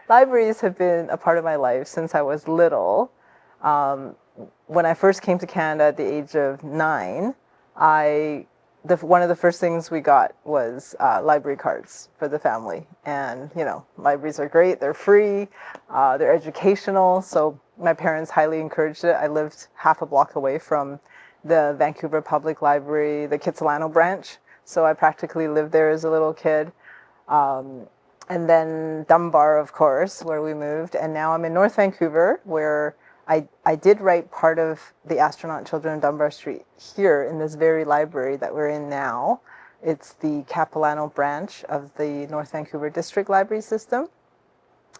libraries have been a part of my life since I was little. Um, when I first came to Canada at the age of 9, one of the first things we got was library cards for the family. And, libraries are great. They're free. They're educational. So my parents highly encouraged it. I lived half a block away from the Vancouver Public Library, the Kitsilano branch. So I practically lived there as a little kid. Um, and then Dunbar, of course, where we moved. And now I'm in North Vancouver, where I did write part of the Astronaut Children of Dunbar Street here in this very library that we're in now. It's the Capilano branch of the North Vancouver District Library System.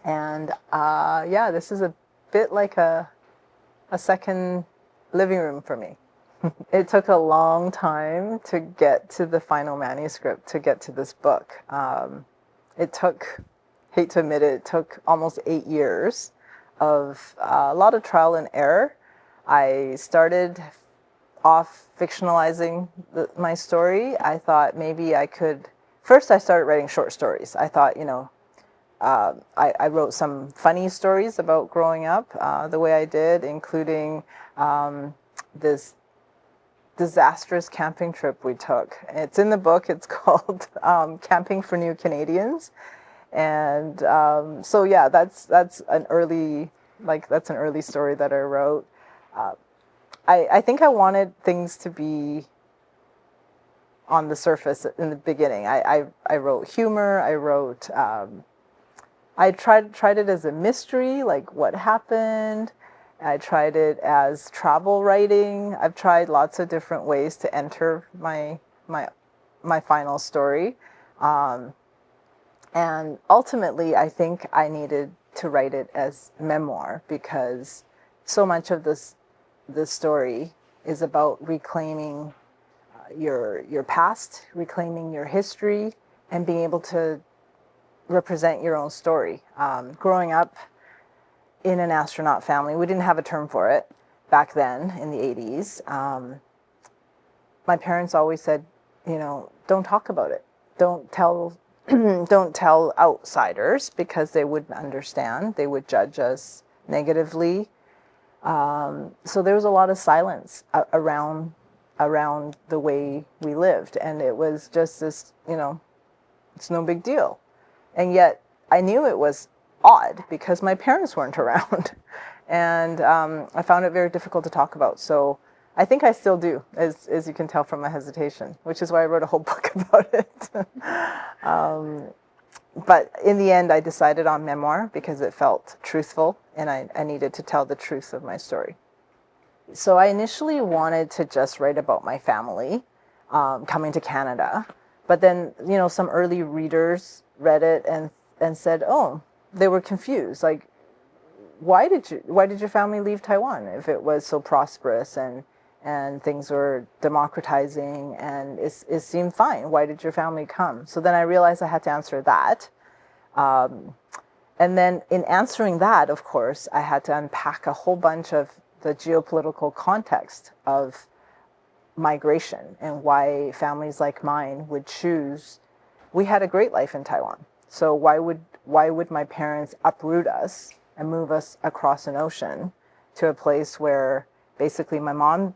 And yeah, this is a bit like a second living room for me. It took a long time to get to the final manuscript, to get to this book. It took, hate to admit it, it took almost 8 years of a lot of trial and error. I started off fictionalizing my story. I thought maybe I could. First, I started writing short stories. I thought, I wrote some funny stories about growing up the way I did, including this disastrous camping trip we took. It's in the book. It's called Camping for New Canadians. And so yeah, that's an early story that I wrote. I think I wanted things to be on the surface in the beginning. I wrote humor. I wrote. I tried it as a mystery, like what happened. I tried it as travel writing. I've tried lots of different ways to enter my final story. And ultimately, I think I needed to write it as memoir because so much of this story is about reclaiming your past, reclaiming your history, and being able to represent your own story. Growing up in an astronaut family, we didn't have a term for it back then in the 80s. My parents always said, don't talk about it. Don't tell don't tell outsiders because they wouldn't understand. They would judge us negatively. So there was a lot of silence around the way we lived, and it was just this, it's no big deal. And yet I knew it was odd because my parents weren't around, and I found it very difficult to talk about. So I think I still do, as you can tell from my hesitation, which is why I wrote a whole book about it. But in the end, I decided on memoir because it felt truthful, and I needed to tell the truth of my story. So I initially wanted to just write about my family coming to Canada, but then some early readers read it and said, oh, they were confused, like, why did your family leave Taiwan if it was so prosperous and things were democratizing and it seemed fine? Why did your family come? So then I realized I had to answer that. And then in answering that, of course, I had to unpack a whole bunch of the geopolitical context of migration and why families like mine would choose. We had a great life in Taiwan. So why would my parents uproot us and move us across an ocean to a place where basically my mom,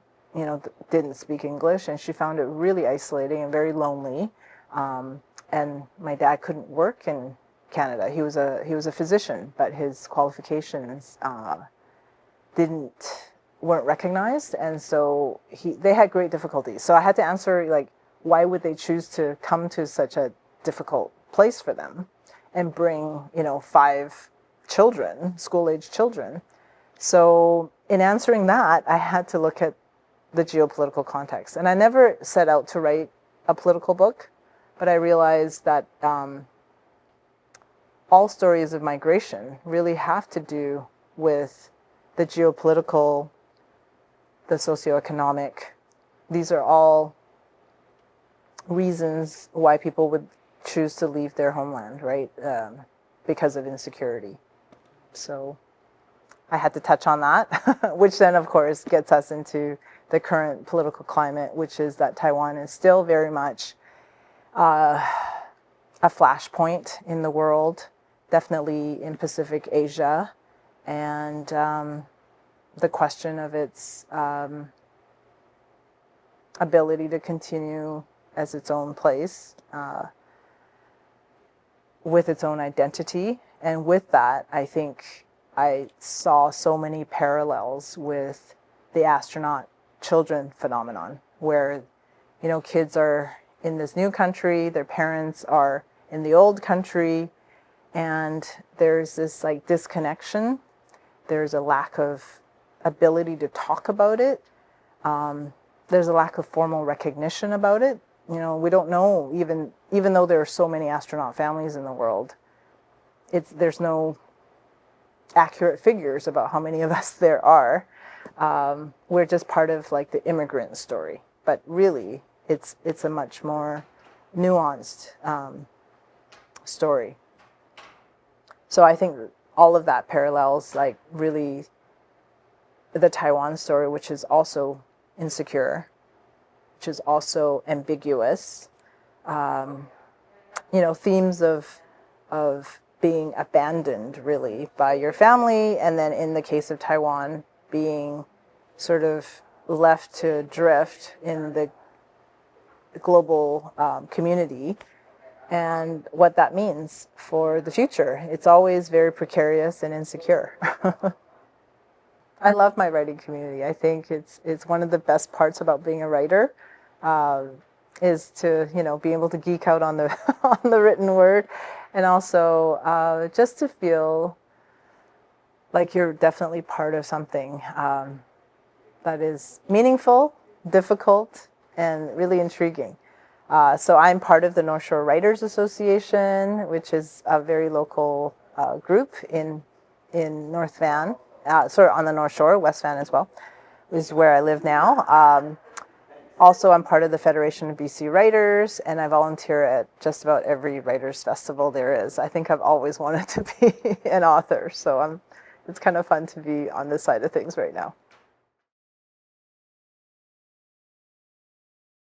didn't speak English, and she found it really isolating and very lonely. And my dad couldn't work in Canada. He was a physician, but his qualifications weren't recognized, and so they had great difficulties. So I had to answer, like, why would they choose to come to such a difficult place for them and bring 5 children, school-age children. So in answering that, I had to look at the geopolitical context. And I never set out to write a political book, but I realized that all stories of migration really have to do with the geopolitical, the socioeconomic. These are all reasons why people would choose to leave their homeland, right? Because of insecurity. So I had to touch on that, which then, of course, gets us into the current political climate, which is that Taiwan is still very much a flashpoint in the world. definitely in Pacific Asia, and the question of its ability to continue as its own place with its own identity. And with that, I think I saw so many parallels with the astronaut children phenomenon, where, you know, kids are in this new country, their parents are in the old country, and there's this like disconnection. There's a lack of ability to talk about it. There's a lack of formal recognition about it. You know, we don't know, even though there are so many astronaut families in the world, there's no accurate figures about how many of us there are. We're just part of like the immigrant story, but really it's a much more nuanced story. So I think all of that parallels like really the Taiwan story, which is also insecure, which is also ambiguous. You know, themes of being abandoned really by your family, and then in the case of Taiwan, being sort of left to drift in the global community, and what that means for the future. It's always very precarious and insecure. I love my writing community. I think it's one of the best parts about being a writer, is to, you know, be able to geek out on the on the written word, and also just to feel like you're definitely part of something that is meaningful, difficult, and really intriguing. So I'm part of the North Shore Writers Association, which is a very local group in North Van, sort of on the North Shore, West Van as well, is where I live now. Also, I'm part of the Federation of BC Writers, and I volunteer at just about every writers' festival there is. I think I've always wanted to be an author, so it's kind of fun to be on this side of things right now.